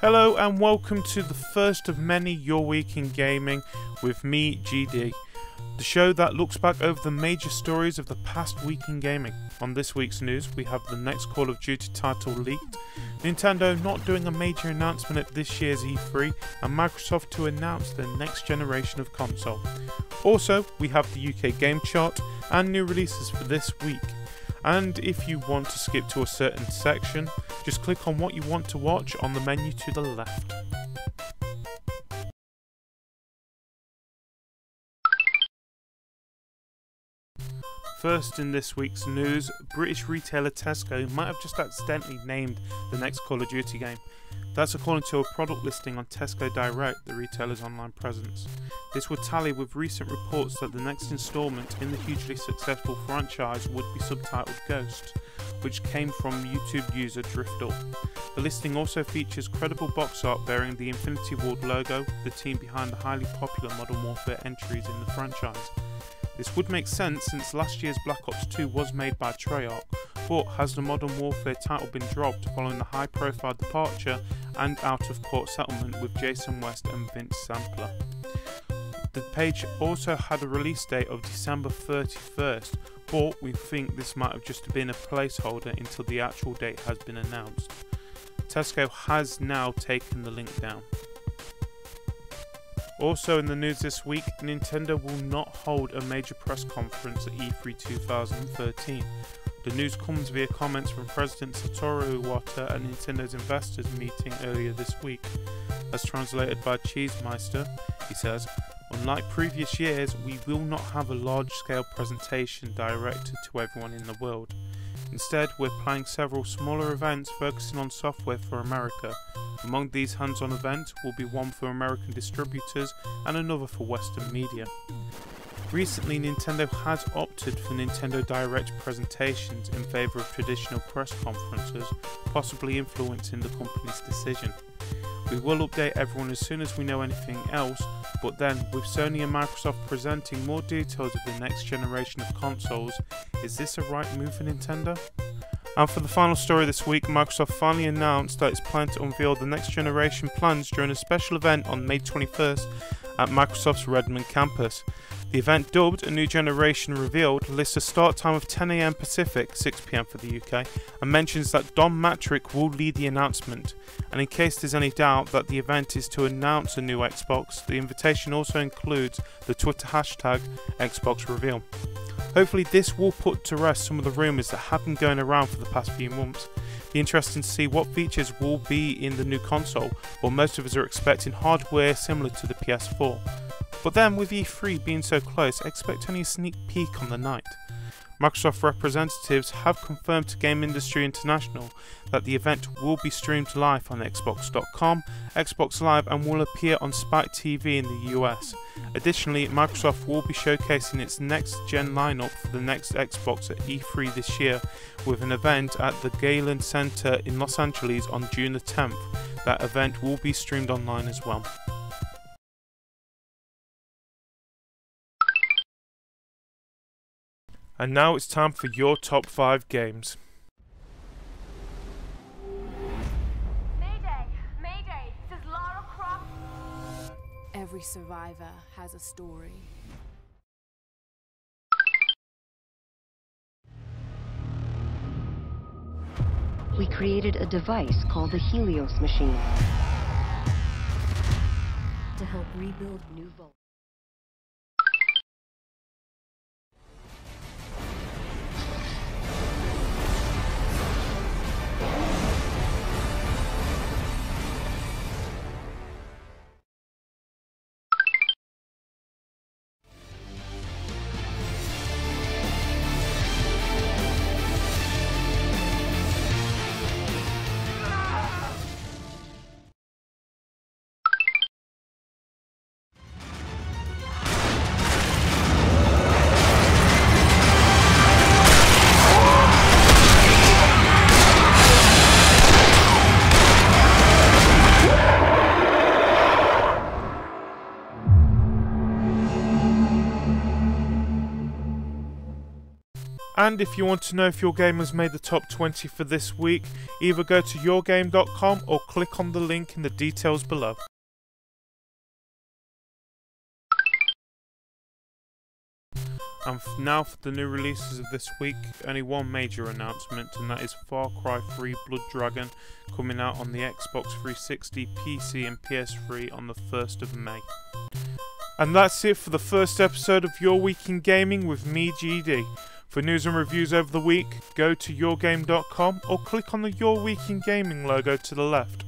Hello and welcome to the first of many Eur Week in Gaming with me, GD, the show that looks back over the major stories of the past week in gaming. On this week's news, we have the next Call of Duty title leaked, Nintendo not doing a major announcement at this year's E3, and Microsoft to announce their next generation of console. Also, we have the UK game chart and new releases for this week. And if you want to skip to a certain section, just click on what you want to watch on the menu to the left. First in this week's news, British retailer Tesco might have just accidentally named the next Call of Duty game. That's according to a product listing on Tesco Direct, the retailer's online presence. This would tally with recent reports that the next instalment in the hugely successful franchise would be subtitled Ghost, which came from YouTube user Driftle. The listing also features credible box art bearing the Infinity Ward logo, the team behind the highly popular Modern Warfare entries in the franchise. This would make sense since last year's Black Ops 2 was made by Treyarch, but has the Modern Warfare title been dropped following the high-profile departure and out-of-court settlement with Jason West and Vince Sampler? The page also had a release date of December 31st, but we think this might have just been a placeholder until the actual date has been announced. Tesco has now taken the link down. Also in the news this week, Nintendo will not hold a major press conference at E3 2013. The news comes via comments from President Satoru Iwata at Nintendo's investors meeting earlier this week. As translated by Cheesemeister, he says, "Unlike previous years, we will not have a large-scale presentation directed to everyone in the world. Instead, we're planning several smaller events focusing on software for America. Among these hands-on events will be one for American distributors and another for Western media." Recently, Nintendo has opted for Nintendo Direct presentations in favour of traditional press conferences, possibly influencing the company's decision. We will update everyone as soon as we know anything else, but then, with Sony and Microsoft presenting more details of the next generation of consoles, is this a right move for Nintendo? And for the final story this week, Microsoft finally announced that it's planning to unveil the next generation plans during a special event on May 21st at Microsoft's Redmond campus. The event, dubbed A New Generation Revealed, lists a start time of 10 AM Pacific, 6 PM for the UK, and mentions that Don Matrick will lead the announcement. And in case there's any doubt that the event is to announce a new Xbox, the invitation also includes the Twitter hashtag #XboxReveal. Hopefully this will put to rest some of the rumours that have been going around for the past few months. Be interesting to see what features will be in the new console, while most of us are expecting hardware similar to the PS4. But then with E3 being so close, expect only a sneak peek on the night. Microsoft representatives have confirmed to Game Industry International that the event will be streamed live on Xbox.com, Xbox Live, and will appear on Spike TV in the US. Additionally, Microsoft will be showcasing its next-gen lineup for the next Xbox at E3 this year, with an event at the Galen Center in Los Angeles on June the 10th. That event will be streamed online as well. And now it's time for your top 5 games. Mayday! Mayday! This is Lara Croft. Every survivor has a story. We created a device called the Helios machine to help rebuild new vaults. And if you want to know if your game has made the top 20 for this week, either go to eurgame.com or click on the link in the details below. And now for the new releases of this week, only one major announcement, and that is Far Cry 3 Blood Dragon coming out on the Xbox 360, PC and PS3 on the 1st of May. And that's it for the first episode of Your Week in Gaming with me, GD. For news and reviews over the week, go to eurgame.com or click on the Your Week in Gaming logo to the left.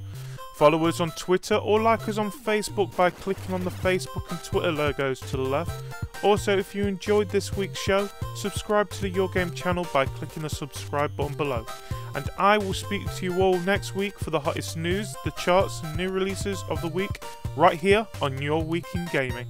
Follow us on Twitter or like us on Facebook by clicking on the Facebook and Twitter logos to the left. Also, if you enjoyed this week's show, subscribe to the Your Game channel by clicking the subscribe button below. And I will speak to you all next week for the hottest news, the charts and new releases of the week, right here on Your Week in Gaming.